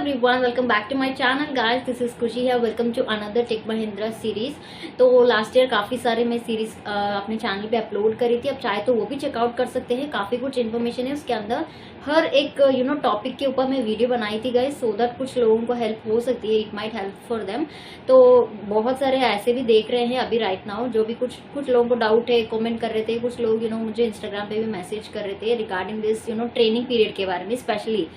everyone, welcome back to my channel guys. This is Kushi here. Welcome to another Tech Mahindra series. तो last year काफ़ी सारे मैं series अपने channel पे upload करी थी. अब चाहे तो वो भी चेकआउट कर सकते हैं. काफ़ी कुछ इन्फॉर्मेशन है उसके अंदर. हर एक टॉपिक के ऊपर मैं वीडियो बनाई थी गाइस, सो दैट कुछ लोगों को हेल्प हो सकती है. It might help for them. तो बहुत सारे ऐसे भी देख रहे हैं अभी राइट नाउ, जो भी कुछ लोगों को डाउट है, कमेंट कर रहे थे. कुछ लोग मुझे इंस्टाग्राम पे भी मैसेज कर रहे थे रिगार्डिंग दिस ट्रेनिंग पीरियड के बारे में, स्पेशली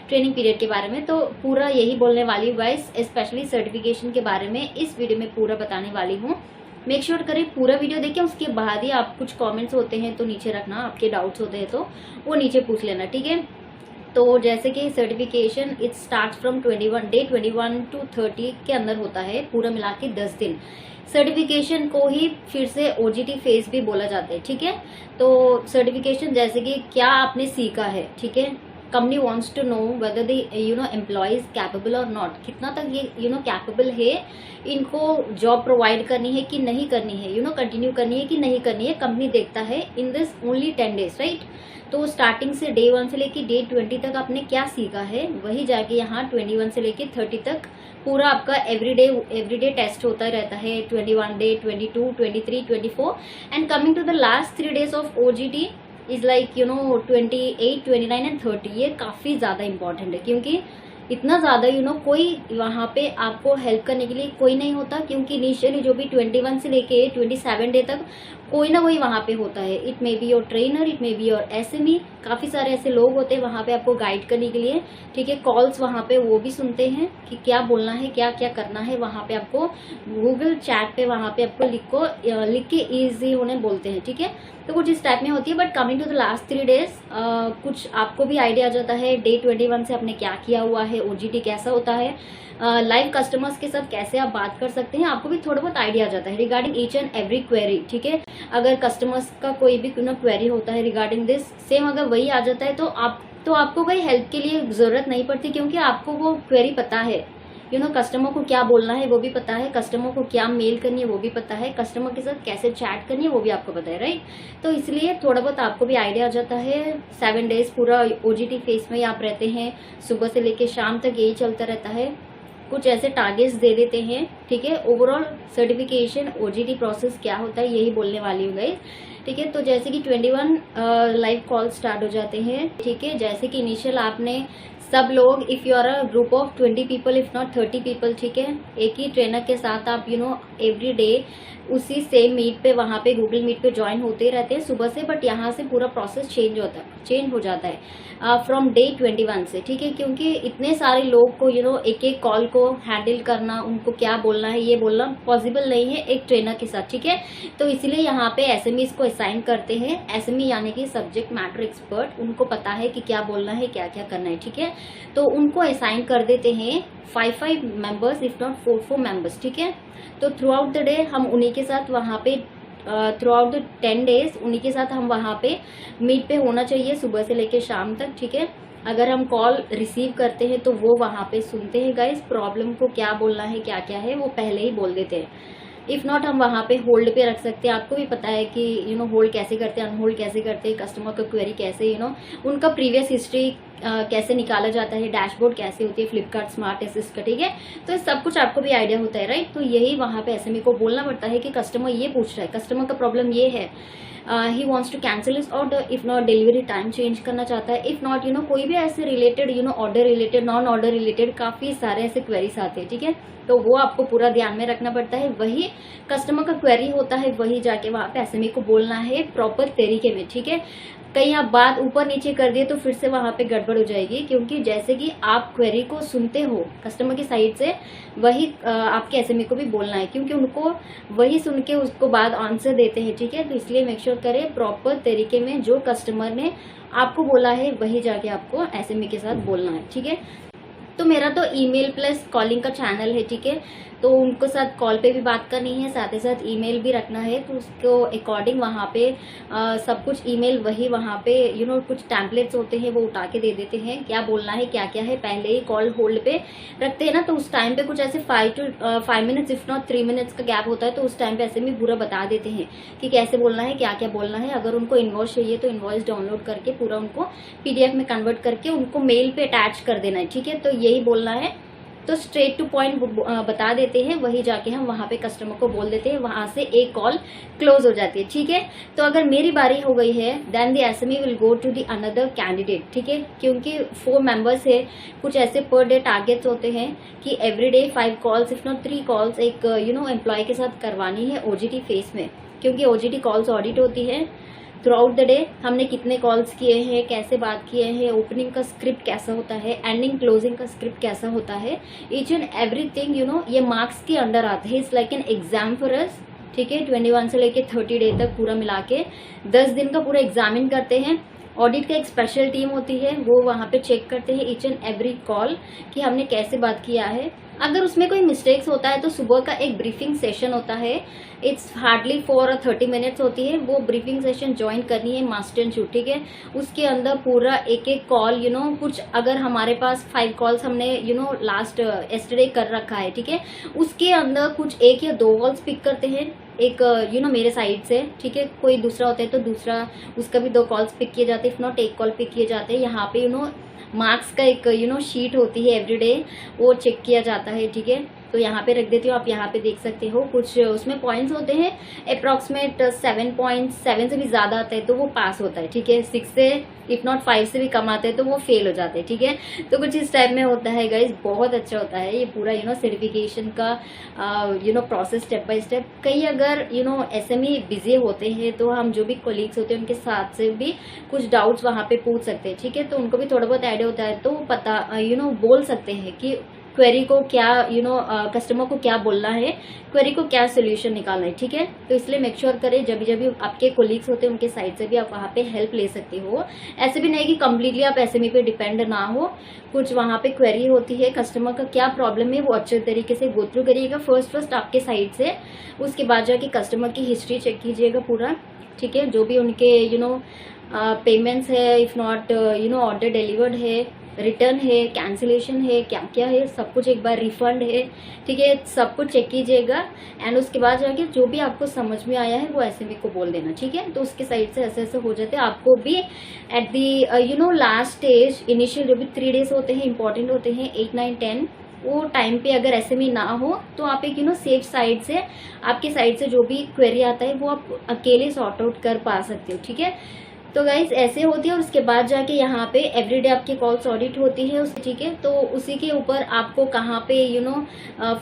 ट्रेनिंग पीरियड के बारे में. तो पूरा यही बोलने वाली हूँ गाइस, स्पेशली सर्टिफिकेशन के बारे में इस वीडियो में पूरा बताने वाली हूँ. मेक श्योर करें पूरा वीडियो देखें. उसके बाद ही आप कुछ कमेंट्स होते हैं तो नीचे रखना, आपके डाउट्स होते हैं तो वो नीचे पूछ लेना, ठीक है. तो जैसे कि certification it start from 21 to 30 के अंदर होता है, पूरा मिला के 10 दिन. सर्टिफिकेशन को ही फिर से OJT फेज भी बोला जाता है, ठीक है. तो सर्टिफिकेशन जैसे कि क्या आपने सीखा है, ठीक है. Company wants to know whether the employee is capable और नॉट. कितना तक ये कैपेबल है, इनको जॉब प्रोवाइड करनी है कि नहीं करनी है, कंटिन्यू करनी है कि नहीं करनी है. कंपनी देखता है in this only 10 days, right. तो स्टार्टिंग से डे 1 से लेके डे 20 तक आपने क्या सीखा है, वही जाके यहाँ 21 से लेके 30 तक पूरा आपका एवरीडे टेस्ट होता रहता है. 21 day, 22, 23, 24 and coming to the last 3 days of OJT is like 28, 29 and 30. ये काफी ज्यादा इंपॉर्टेंट है क्योंकि इतना ज्यादा कोई वहाँ पे आपको हेल्प करने के लिए कोई नहीं होता. क्योंकि इनिशियली जो भी 21 से लेके 27 डे तक कोई ना कोई वहाँ पे होता है. It may be your trainer, it may be your SME. काफी सारे ऐसे लोग होते हैं वहाँ पे आपको गाइड करने के लिए, ठीक है. कॉल्स वहाँ पे वो भी सुनते हैं कि क्या बोलना है, क्या क्या करना है. वहाँ पे आपको गूगल चैट पे वहाँ पे आपको लिख के ईजी उन्हें बोलते हैं, ठीक है. तो कुछ इस टाइप में होती है. But coming to the last 3 days कुछ आपको भी आइडिया आ जाता है डे 21 से आपने क्या किया हुआ है, OJT कैसा होता है, लाइव कस्टमर्स के साथ कैसे आप बात कर सकते हैं. आपको भी थोड़ा बहुत आइडिया आ जाता है regarding each and every query, ठीक है. अगर कस्टमर्स का कोई भी क्वेरी होता है रिगार्डिंग दिस, सेम अगर वही आ जाता है तो आपको कोई हेल्प के लिए जरूरत नहीं पड़ती, क्योंकि आपको वो क्वेरी पता है. कस्टमर को क्या बोलना है वो भी पता है, कस्टमर को क्या मेल करनी है वो भी पता है, कस्टमर के साथ कैसे चैट करनी है वो भी आपको पता है, राइट. तो इसलिए थोड़ा बहुत आपको भी आइडिया आ जाता है. 7 days पूरा OJT फेस में आप रहते हैं, सुबह से लेके शाम तक यही चलता रहता है. कुछ ऐसे टारगेट्स दे देते हैं, ठीक है. ओवरऑल सर्टिफिकेशन OJT प्रोसेस क्या होता है यही बोलने वाली हूँ गाइस, ठीक है. तो जैसे कि 21 लाइव कॉल स्टार्ट हो जाते हैं, ठीक है. जैसे कि इनिशियल आपने सब लोग, if you are a group of 20 people if not 30 people, ठीक है, एक ही ट्रेनर के साथ आप एवरी डे उसी सेम मीट पे वहाँ पे गूगल मीट पे ज्वाइन होते रहते हैं सुबह से. बट यहाँ से पूरा प्रोसेस चेंज हो जाता है फ्रॉम डे 21 से, ठीक है. क्योंकि इतने सारे लोग को एक एक कॉल को हैंडल करना, उनको क्या बोलना है ये बोलना पॉसिबल नहीं है एक ट्रेनर के साथ, ठीक है. तो इसलिए यहाँ पे SMEs को असाइन करते हैं. SME यानी कि सब्जेक्ट मैटर एक्सपर्ट. उनको पता है कि क्या बोलना है, क्या क्या करना है, ठीक है. तो उनको असाइन कर देते हैं 5 मेंबर्स इफ नॉट 4 मेंबर्स, ठीक है. तो थ्रू आउट द डे हम उन्हीं के साथ वहाँ पे थ्रू आउट द 10 days उन्हीं के साथ हम वहाँ पे मीट पे होना चाहिए सुबह से लेके शाम तक, ठीक है. अगर हम कॉल रिसीव करते हैं तो वो वहाँ पे सुनते हैं गाइस, प्रॉब्लम को क्या बोलना है क्या क्या है वो पहले ही बोल देते हैं. इफ नॉट हम वहाँ पे होल्ड पे रख सकते हैं. आपको भी पता है कि होल्ड कैसे करते हैं, अनहोल्ड कैसे करते हैं, कस्टमर का क्वेरी कैसे उनका प्रीवियस हिस्ट्री कैसे निकाला जाता है, डैशबोर्ड कैसे होती है फ्लिपकार्ट स्मार्ट असिस्ट का, ठीक है. तो सब कुछ आपको भी आइडिया होता है, राइट. तो यही वहाँ पे SME को बोलना पड़ता है कि कस्टमर ये पूछ रहा है, कस्टमर का प्रॉब्लम ये है, he wants to cancel his order. If not delivery time change करना चाहता है, इफ नॉट कोई भी ऐसे related order related, non order related काफी सारे ऐसे क्वेरीज आते हैं, ठीक है. तो वो आपको पूरा ध्यान में रखना पड़ता है. वही कस्टमर का क्वेरी होता है, वही जाके वहाँ पे SME को बोलना है प्रॉपर तरीके में, ठीक है. कहीं आप बात ऊपर नीचे कर दिए तो फिर से वहाँ पे गड़बड़ हो जाएगी. क्योंकि जैसे कि आप क्वेरी को सुनते हो कस्टमर की साइड से, वही आपके SME को भी बोलना है, क्योंकि उनको वही सुन के उसको बाद आंसर देते हैं, ठीक है. तो इसलिए मेक श्योर करें प्रॉपर तरीके में जो कस्टमर ने आपको बोला है वही जाके आपको SME के साथ बोलना है, ठीक है. तो मेरा तो ईमेल प्लस कॉलिंग का चैनल है, ठीक है. तो उनको साथ कॉल पे भी बात करनी है, साथ ही साथ ईमेल भी रखना है. तो उसको अकॉर्डिंग वहाँ पे सब कुछ ईमेल वही वहाँ पे कुछ टैम्पलेट्स होते हैं वो उठा के दे देते हैं, क्या बोलना है क्या क्या है. पहले ही कॉल होल्ड पे रखते हैं ना, तो उस टाइम पे कुछ ऐसे 5 minutes इफ नॉट 3 minutes का गैप होता है. तो उस टाइम पे ऐसे में पूरा बता देते हैं कि कैसे बोलना है, क्या क्या बोलना है. अगर उनको इन्वॉइस चाहिए तो इन्वॉइस डाउनलोड करके पूरा उनको PDF में कन्वर्ट करके उनको मेल पे अटैच कर देना है, ठीक है. तो यही बोलना है, तो स्ट्रेट टू पॉइंट बता देते हैं, वही जाके हम वहाँ पे कस्टमर को बोल देते हैं, वहाँ से एक कॉल क्लोज हो जाती है। ठीक है, तो अगर मेरी बारी हो गई है then the SME will go to the another candidate. ठीक है, क्योंकि 4 मेंबर्स है, कुछ ऐसे पर डे टारगेट्स होते हैं कि everyday 5 calls if not 3 calls एक एम्प्लॉय के साथ करवानी है ओजीटी फेस में, क्योंकि ओजीटी कॉल्स ऑडिट होती है थ्रू आउट द डे। हमने कितने कॉल्स किए हैं, कैसे बात किए हैं, ओपनिंग का स्क्रिप्ट कैसा होता है, एंडिंग क्लोजिंग का स्क्रिप्ट कैसा होता है, ईच एंड एवरीथिंग ये मार्क्स के अंडर आते हैं। It's like an exam for us. ठीक है, 21 से लेके 30 डे तक पूरा मिला के 10 दिन का पूरा एग्जामिन करते हैं। ऑडिट का एक स्पेशल टीम होती है, वो वहाँ पे चेक करते हैं ईच एंड एवरी कॉल कि हमने कैसे बात किया है। अगर उसमें कोई मिस्टेक्स होता है तो सुबह का एक ब्रीफिंग सेशन होता है, इट्स हार्डली 4 और 30 मिनट्स होती है। वो ब्रीफिंग सेशन ज्वाइन करनी है मस्ट एंड शुड। ठीक है, उसके अंदर पूरा एक एक कॉल कुछ अगर हमारे पास 5 कॉल्स हमने लास्ट एस्टरडे कर रखा है, ठीक है, उसके अंदर कुछ 1 या 2 कॉल्स पिक करते हैं, एक मेरे साइड से। ठीक है, कोई दूसरा होता है तो दूसरा उसका भी 2 कॉल्स पिक किए जाते हैं, इफ नॉट 1 कॉल पिक किए जाते हैं। यहाँ पे मार्क्स का एक शीट होती है एवरीडे, वो चेक किया जाता है। ठीक है, तो यहाँ पे रख देती हूँ, आप यहाँ पे देख सकते हो। कुछ उसमें पॉइंट्स होते हैं, अप्रॉक्सीमेट 7.7 से भी ज्यादा आता है तो वो पास होता है। ठीक है, 6 से इफ नॉट 5 से भी कम आता है तो वो फेल हो जाते हैं। ठीक है, तो कुछ इस टाइप में होता है गाइज, बहुत अच्छा होता है ये पूरा सर्टिफिकेशन का प्रोसेस स्टेप बाय स्टेप। कई अगर एसएमई बिजी होते हैं तो हम जो भी कोलीग्स होते हैं उनके साथ से भी कुछ डाउट्स वहाँ पे पूछ सकते हैं। ठीक है, तो उनको भी थोड़ा बहुत आइडिया होता है तो पता बोल सकते हैं कि क्वेरी को क्या कस्टमर को क्या बोलना है, क्वेरी को क्या सोल्यूशन निकालना है। ठीक है, तो इसलिए मेक श्योर करें जब भी आपके कोलीग्स होते हैं उनके साइड से भी आप वहाँ पे हेल्प ले सकते हो। ऐसे भी नहीं कि कम्प्लीटली आप एसएमई पे डिपेंड ना हो, कुछ वहाँ पे क्वेरी होती है, कस्टमर का क्या प्रॉब्लम है वो अच्छे तरीके से गो थ्रू करिएगा फर्स्ट आपके साइड से। उसके बाद जाके कस्टमर की हिस्ट्री चेक कीजिएगा पूरा। ठीक है, जो भी उनके पेमेंट्स है, इफ नॉट ऑर्डर डिलीवर्ड है, रिटर्न है, कैंसिलेशन है, क्या क्या है, सब कुछ एक बार रिफंड है। ठीक है, सब कुछ चेक कीजिएगा एंड उसके बाद जाके जो भी आपको समझ में आया है वो एसएमई को बोल देना। ठीक है, तो उसके साइड से ऐसे ऐसे हो जाते हैं। आपको भी at the last stage initial जो भी 3 डेज होते हैं इंपॉर्टेंट होते हैं, 8, 9, 10, वो टाइम पे अगर एसएमई ना हो तो आप एक सेफ साइड से आपके साइड से जो भी क्वेरी आता है वो आप अकेले सॉर्ट आउट कर पा सकते हो। ठीक है, तो गाइज ऐसे होती है। और उसके बाद जाके यहाँ पे एवरीडे आपकी कॉल्स ऑडिट होती है उसकी। ठीक है, तो उसी के ऊपर आपको कहाँ पे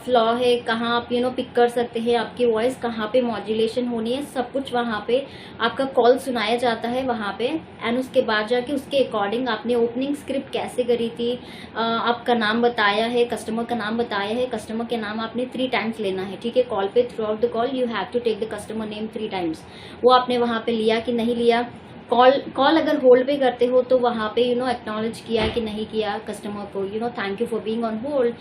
फ्लॉ है, कहाँ आप पिक कर सकते हैं, आपकी वॉइस कहाँ पे मॉड्यूलेशन होनी है, सब कुछ वहाँ पे आपका कॉल सुनाया जाता है वहाँ पे। एंड उसके बाद जाके उसके अकॉर्डिंग आपने ओपनिंग स्क्रिप्ट कैसे करी थी, आपका नाम बताया है, कस्टमर का नाम बताया है, कस्टमर के नाम आपने 3 टाइम्स लेना है। ठीक है, कॉल पे throughout the call you have to take the customer name 3 times. वो आपने वहाँ पे लिया कि नहीं लिया। कॉल अगर होल्ड पे करते हो तो वहाँ पे एक्नॉलेज किया कि नहीं किया कस्टमर को, thank you for being on hold,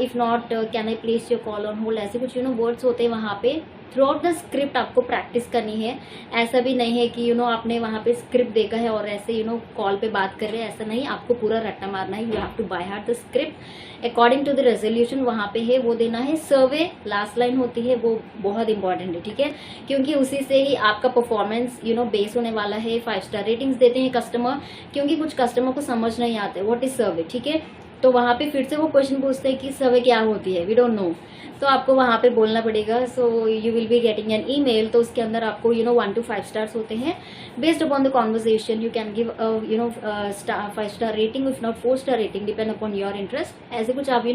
if not can I place your call on hold, ऐसे कुछ वर्ड्स होते हैं वहाँ पे। थ्रू आउट द स्क्रिप्ट आपको प्रैक्टिस करनी है। ऐसा भी नहीं है कि आपने वहाँ पे स्क्रिप्ट देखा है और ऐसे कॉल पे बात कर रहे हैं, ऐसा नहीं, आपको पूरा रट्टा मारना है। You have to by heart the script according to the resolution वहाँ पे है वो देना है। सर्वे लास्ट लाइन होती है, वो बहुत इंपॉर्टेंट है। ठीक है, क्योंकि उसी से ही आपका परफॉर्मेंस बेस होने वाला है। 5 स्टार रेटिंग्स देते हैं कस्टमर, क्योंकि कुछ कस्टमर को समझ नहीं आते व्हाट इज सर्वे। ठीक है, तो वहाँ पे फिर से वो क्वेश्चन पूछते हैं कि सर्वे क्या होती है, वी डोंट नो, तो आपको वहाँ पे बोलना पड़ेगा। So you will be getting an email, तो उसके अंदर आपको 1 to 5 स्टार्स होते हैं। Based upon the conversation you can give 5 star rating, if not 4 star rating, depend upon your interest. ऐसे कुछ आप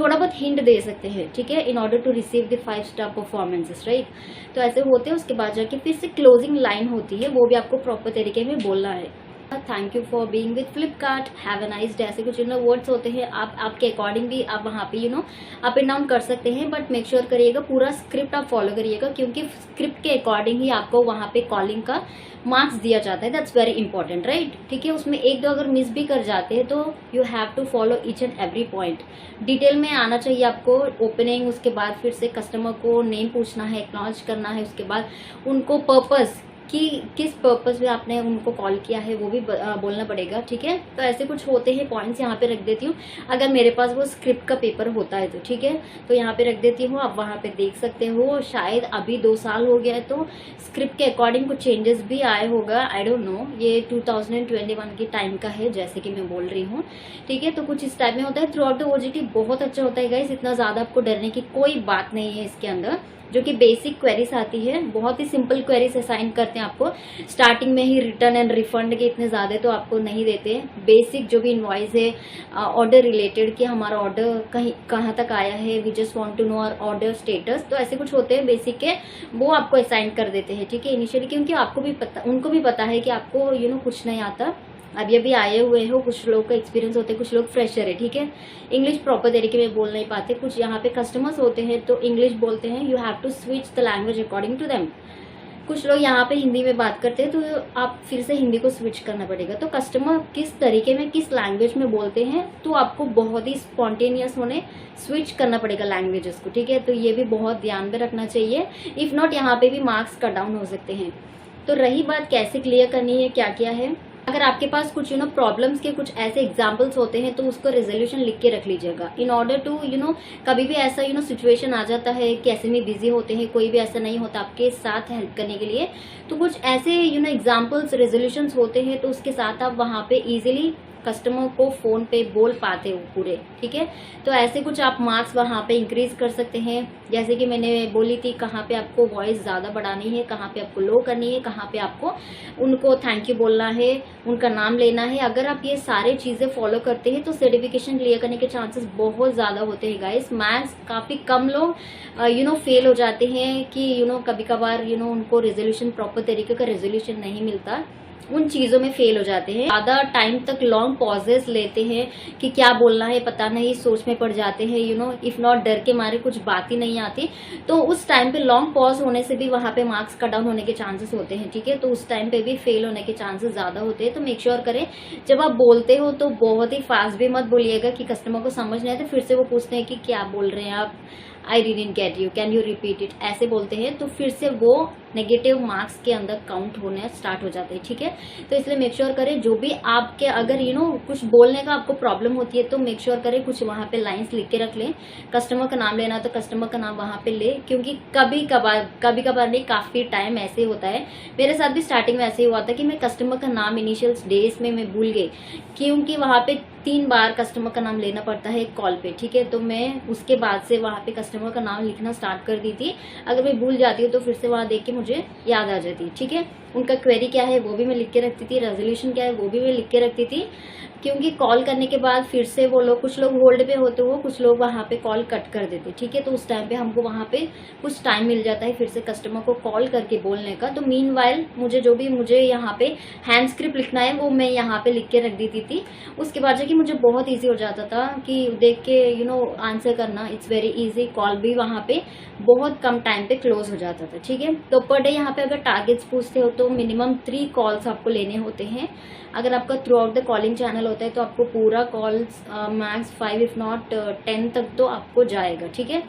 थोड़ा बहुत हिंट दे सकते हैं। ठीक है, in order to receive the 5 star performances, right. तो ऐसे होते हैं। उसके बाद जाके फिर से क्लोजिंग लाइन होती है, वो भी आपको प्रॉपर तरीके में बोलना है। Thank you for being with Flipkart, have a nice day, ऐसे कुछ वर्ड्स होते हैं। आप आपके अकॉर्डिंग भी आप वहाँ पे अप एंड डाउन कर सकते हैं, बट मेक श्योर करिएगा पूरा स्क्रिप्ट आप फॉलो करिएगा, क्योंकि स्क्रिप्ट के अकॉर्डिंग ही आपको वहाँ पे कॉलिंग का मार्क्स दिया जाता है। That's very important, right. ठीक है, उसमें 1-2 अगर मिस भी कर जाते हैं तो you have to follow each and every point. Detail में आना चाहिए आपको। ओपनिंग, उसके बाद फिर से कस्टमर को नेम पूछना है, एक्नॉलेज करना है, उसके बाद उनको पर्पस कि किस पर्पस में आपने उनको कॉल किया है वो भी बोलना पड़ेगा, ठीक है। तो ऐसे कुछ होते हैं पॉइंट्स, यहाँ पे रख देती हूँ। अगर मेरे पास वो स्क्रिप्ट का पेपर होता है तो ठीक है, तो यहाँ पे रख देती हूँ, आप वहाँ पे देख सकते हो। शायद अभी 2 साल हो गया है तो स्क्रिप्ट के अकॉर्डिंग कुछ चेंजेस भी आए होगा, आई डोंट नो। ये 2021 के टाइम का है जैसे कि मैं बोल रही हूँ, ठीक है। तो कुछ इस टाइप में होता है। थ्रू आउट द ओजीटी बहुत अच्छा होता है गाइस, इतना ज्यादा आपको डरने की कोई बात नहीं है इसके अंदर। जो कि बेसिक क्वेरीज आती है, बहुत ही सिंपल क्वेरीज असाइन करते हैं आपको। स्टार्टिंग में ही रिटर्न एंड रिफंड के इतने ज्यादा तो आपको नहीं देते। बेसिक जो भी इनवॉइस है ऑर्डर रिलेटेड कि हमारा ऑर्डर कहाँ तक आया है, we just want to know our order status, तो ऐसे कुछ होते हैं बेसिक के, वो आपको असाइन कर देते हैं, ठीक है, इनिशियली। क्योंकि आपको भी पता, उनको भी पता है कि आपको कुछ नहीं आता, अभी अभी आए हुए हो। कुछ लोग का एक्सपीरियंस होते हैं, कुछ लोग फ्रेशर है, ठीक है। इंग्लिश प्रॉपर तरीके में बोल नहीं पाते। कुछ यहाँ पे कस्टमर्स होते हैं तो इंग्लिश बोलते हैं, you have to switch the language according to them. कुछ लोग यहाँ पे हिंदी में बात करते हैं तो आप फिर से हिंदी को स्विच करना पड़ेगा। तो कस्टमर किस तरीके में, किस लैंग्वेज में बोलते हैं, तो आपको बहुत ही स्पॉन्टेनियस होने स्विच करना पड़ेगा लैंग्वेजेस को, ठीक है। तो ये भी बहुत ध्यान में रखना चाहिए, इफ नॉट यहाँ पे भी मार्क्स कट डाउन हो सकते हैं। तो रही बात कैसे क्लियर करनी है, क्या क्या है, अगर आपके पास कुछ प्रॉब्लम्स के कुछ ऐसे एग्जांपल्स होते हैं तो उसको रेजोल्यूशन लिख के रख लीजिएगा, इन ऑर्डर टू कभी भी ऐसा सिचुएशन आ जाता है कि ऐसे में बिजी होते हैं, कोई भी ऐसा नहीं होता आपके साथ हेल्प करने के लिए, तो कुछ ऐसे एग्जांपल्स रेजोल्यूशंस होते हैं तो उसके साथ आप वहां पे इजीली कस्टमर को फोन पे बोल पाते हो पूरे, ठीक है। तो ऐसे कुछ आप मार्क्स वहाँ पे इंक्रीज कर सकते हैं। जैसे कि मैंने बोली थी, कहाँ पे आपको वॉइस ज्यादा बढ़ानी है, कहाँ पे आपको लो करनी है, कहाँ पे आपको उनको थैंक यू बोलना है, उनका नाम लेना है। अगर आप ये सारे चीजें फॉलो करते हैं तो सर्टिफिकेशन क्लियर करने के चांसेस बहुत ज्यादा होते हैं गाइस। मैथ्स काफी कम लोग फेल हो जाते हैं कि कभी कभार उनको रेजोल्यूशन, प्रॉपर तरीके का रेजोल्यूशन नहीं मिलता, उन चीजों में फेल हो जाते हैं। ज्यादा टाइम तक लॉन्ग पॉजेस लेते हैं कि क्या बोलना है पता नहीं, सोच में पड़ जाते हैं, इफ नॉट डर के मारे कुछ बात ही नहीं आती, तो उस टाइम पे लॉन्ग पॉज होने से भी वहां पे मार्क्स कट डाउन होने के चांसेस होते हैं, ठीक है। तो उस टाइम पे भी फेल होने के चांसेस ज्यादा होते हैं। तो मेक श्योर करें जब आप बोलते हो तो बहुत ही फास्ट भी मत बोलिएगा कि कस्टमर को समझ नहीं आए तो फिर से वो पूछते हैं कि क्या बोल रहे हैं आप, I didn't get you, can you repeat it, ऐसे बोलते हैं तो फिर से वो नेगेटिव मार्क्स के अंदर काउंट होने स्टार्ट हो जाते हैं, ठीक है। तो इसलिए मेक श्योर करें जो भी आपके अगर कुछ बोलने का आपको प्रॉब्लम होती है तो मेक श्योर करें कुछ वहां पे लाइंस लिख के रख लें। कस्टमर का नाम लेना तो कस्टमर का नाम वहां पे ले, क्योंकि कभी कभार नहीं, काफी टाइम ऐसे होता है, मेरे साथ भी स्टार्टिंग में ऐसे ही हुआ था कि मैं कस्टमर का नाम इनिशियल डेज में मैं भूल गई, क्योंकि वहां पे 3 बार कस्टमर का नाम लेना पड़ता है कॉल पे, ठीक है। तो मैं उसके बाद से वहां पे कस्टमर का नाम लिखना स्टार्ट कर दी थी। अगर मैं भूल जाती हूँ तो फिर से वहां देख के मुझे याद आ जाती, ठीक है। उनका क्वेरी क्या है वो भी मैं लिख के रखती थी, रेजोल्यूशन क्या है वो भी मैं लिख के रखती थी, क्योंकि कॉल करने के बाद फिर से वो लोग, कुछ लोग होल्ड पे होते हो, कुछ लोग वहां पे कॉल कट कर देते, ठीक है। तो उस टाइम पे हमको वहां पे कुछ टाइम मिल जाता है फिर से कस्टमर को कॉल करके बोलने का। तो मीनवाइल मुझे यहाँ पे हैंड स्क्रिप्ट लिखना है वो मैं यहाँ पे लिख के रख देती थी। उसके बाद जाके मुझे बहुत ईजी हो जाता था कि देख के आंसर करना, इट्स वेरी इजी। कॉल भी वहां पे बहुत कम टाइम पे क्लोज हो जाता था, ठीक है। तो पर डे यहाँ पे अगर टारगेट्स पूछते हो तो मिनिमम 3 कॉल्स आपको लेने होते हैं। अगर आपका through out the calling channel होता है तो आपको पूरा कॉल्स मैक्स 5 इफ नॉट 10 तक तो आपको जाएगा, ठीक है।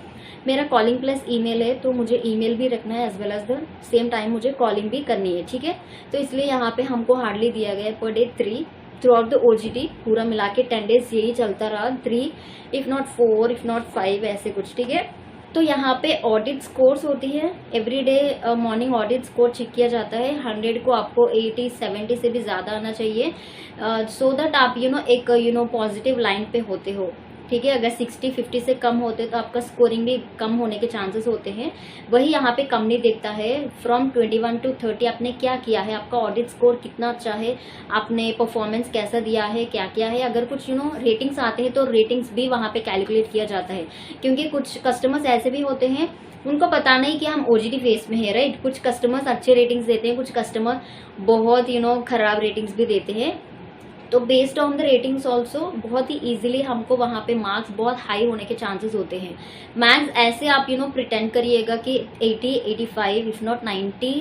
मेरा कॉलिंग प्लस ईमेल है तो मुझे ईमेल भी रखना है as well as the same time मुझे कॉलिंग भी करनी है, ठीक है। तो इसलिए यहाँ पे हमको हार्डली दिया गया है per day 3 through out the OGT, पूरा मिला के 10 डेज यही चलता रहा, 3 इफ नॉट 4 इफ नॉट 5 ऐसे कुछ, ठीक है। तो यहाँ पे ऑडिट स्कोर्स होती है, everyday morning audit score check किया जाता है। 100 को आपको 80 70 से भी ज्यादा आना चाहिए, सो दैट आप एक पॉजिटिव लाइन पे होते हो, ठीक है। अगर 60 50 से कम होते तो आपका स्कोरिंग भी कम होने के चांसेस होते हैं। वही यहाँ पे कम नहीं देखता है। फ्रॉम 21 to 30 आपने क्या किया है, आपका ऑडिट स्कोर कितना अच्छा है, आपने परफॉर्मेंस कैसा दिया है, क्या किया है। अगर कुछ रेटिंग्स आते हैं तो रेटिंग्स भी वहाँ पे कैलकुलेट किया जाता है, क्योंकि कुछ कस्टमर्स ऐसे भी होते हैं उनको पता नहीं कि हम ओजीटी फेस में है, राइट। कुछ कस्टमर्स अच्छे रेटिंग्स देते हैं, कुछ कस्टमर बहुत खराब रेटिंग्स भी देते हैं। तो based on the ratings also बहुत ही इजीली हमको वहां पे मार्क्स बहुत हाई होने के चांसेस होते हैं। मैक्स ऐसे आप प्रिटेंड करिएगा कि 80 85 इफ नॉट 90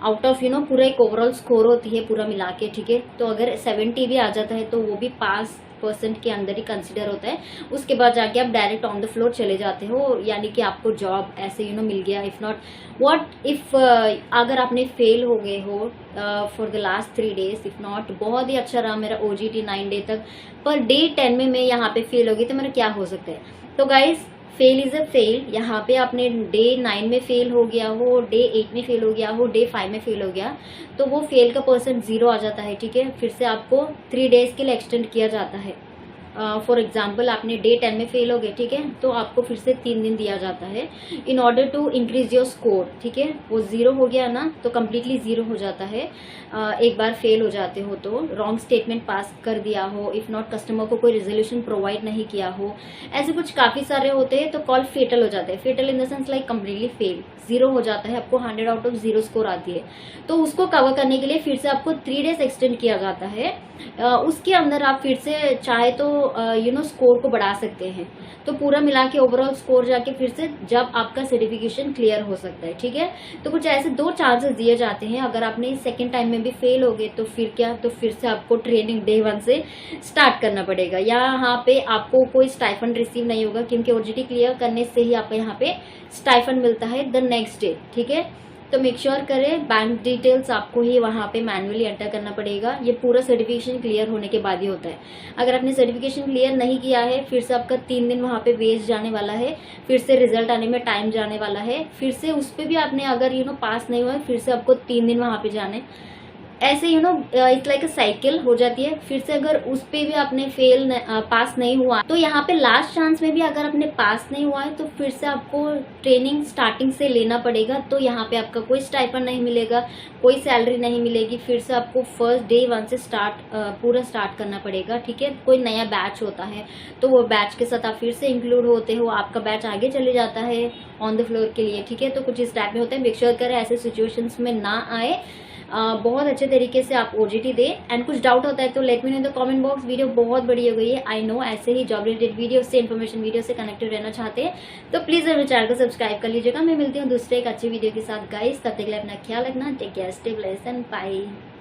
आउट ऑफ पूरा एक ओवरऑल स्कोर होती है पूरा मिला के, ठीक है। तो अगर 70 भी आ जाता है तो वो भी पास 5% के अंदर ही कंसिडर होता है। उसके बाद जाके आप डायरेक्ट ऑन द फ्लोर चले जाते हो, यानी कि आपको जॉब ऐसे मिल गया। इफ नॉट व्हाट इफ अगर आपने फेल हो गए हो for the last 3 days, if not बहुत ही अच्छा रहा मेरा OJT 9 day तक, पर डे 10 में मैं यहाँ पे फेल हो गई तो मेरा क्या हो सकता है। तो guys fail is a fail. यहाँ पे आपने डे 9 में फेल हो गया हो, डे 8 में फेल हो गया हो, डे 5 में फेल हो गया, तो वो फेल का परसेंट 0 आ जाता है, ठीक है। फिर से आपको 3 days के लिए एक्सटेंड किया जाता है। फॉर एग्जाम्पल आपने डे 10 में फेल हो गए, ठीक है, तो आपको फिर से 3 दिन दिया जाता है in order to increase your score, ठीक है। वो 0 हो गया ना तो कम्प्लीटली 0 हो जाता है। एक बार फेल हो जाते हो तो रॉन्ग स्टेटमेंट पास कर दिया हो, इफ नॉट कस्टमर को कोई रेजोल्यूशन प्रोवाइड नहीं किया हो, ऐसे कुछ काफी सारे होते हैं, तो कॉल फेटल हो जाते हैं। Fatal in the sense like completely fail, 0 हो जाता है, आपको 100 out of 0 स्कोर आती है। तो उसको कवर करने के लिए फिर से आपको 3 days एक्सटेंड किया जाता है। उसके अंदर आप फिर से चाहे तो स्कोर को बढ़ा सकते हैं, तो पूरा मिला के ओवरऑल स्कोर जाके फिर से जब आपका सर्टिफिकेशन क्लियर हो सकता है, ठीक है। तो कुछ ऐसे 2 चांसेस दिए जाते हैं। अगर आपने सेकेंड टाइम में भी फेल हो गए तो फिर क्या, तो फिर से आपको ट्रेनिंग डे 1 से स्टार्ट करना पड़ेगा। यहाँ पे आपको कोई स्टाइफंड रिसीव नहीं होगा, क्योंकि OJT क्लियर करने से ही आपको यहाँ पे स्टाइफंड मिलता है द नेक्स्ट डे, ठीक है। तो मेक श्योर करें बैंक डिटेल्स आपको ही वहाँ पे मैन्युअली एंटर करना पड़ेगा। ये पूरा सर्टिफिकेशन क्लियर होने के बाद ही होता है। अगर आपने सर्टिफिकेशन क्लियर नहीं किया है, फिर से आपका 3 दिन वहाँ पे वेस्ट जाने वाला है, फिर से रिजल्ट आने में टाइम जाने वाला है, फिर से उस पर भी आपने अगर पास नहीं हुआ है, फिर से आपको 3 दिन वहाँ पे जाने, ऐसे इट्स लाइक अ साइकिल हो जाती है। फिर से अगर उस पे भी आपने पास नहीं हुआ, तो यहाँ पे लास्ट चांस में भी अगर आपने पास नहीं हुआ है तो फिर से आपको ट्रेनिंग स्टार्टिंग से लेना पड़ेगा। तो यहाँ पे आपका कोई स्टाइपेंड नहीं मिलेगा, कोई सैलरी नहीं मिलेगी। फिर से आपको फर्स्ट डे 1 से पूरा स्टार्ट करना पड़ेगा, ठीक है। कोई नया बैच होता है तो वो बैच के साथ आप फिर से इंक्लूड होते हो, आपका बैच आगे चले जाता है ऑन द फ्लोर के लिए, ठीक है। तो कुछ इस टाइप में होता है। मेक श्योर करें ऐसे सिचुएशंस में ना आए, बहुत अच्छे तरीके से आप OJT दे। एंड कुछ डाउट होता है तो let me know in the comment box. Video बहुत बड़ी हो गई है, आई नो। ऐसे ही जॉब रिलेटेड वीडियो से, इन्फॉर्मेशन वीडियो से कनेक्टेड रहना चाहते हैं तो प्लीज मेरे चैनल को सब्सक्राइब कर लीजिएगा। मैं मिलती हूँ दूसरे एक अच्छी वीडियो के साथ गाइस, तब तक के लिए अपना ख्याल रखना। Take care, stay blessed and bye.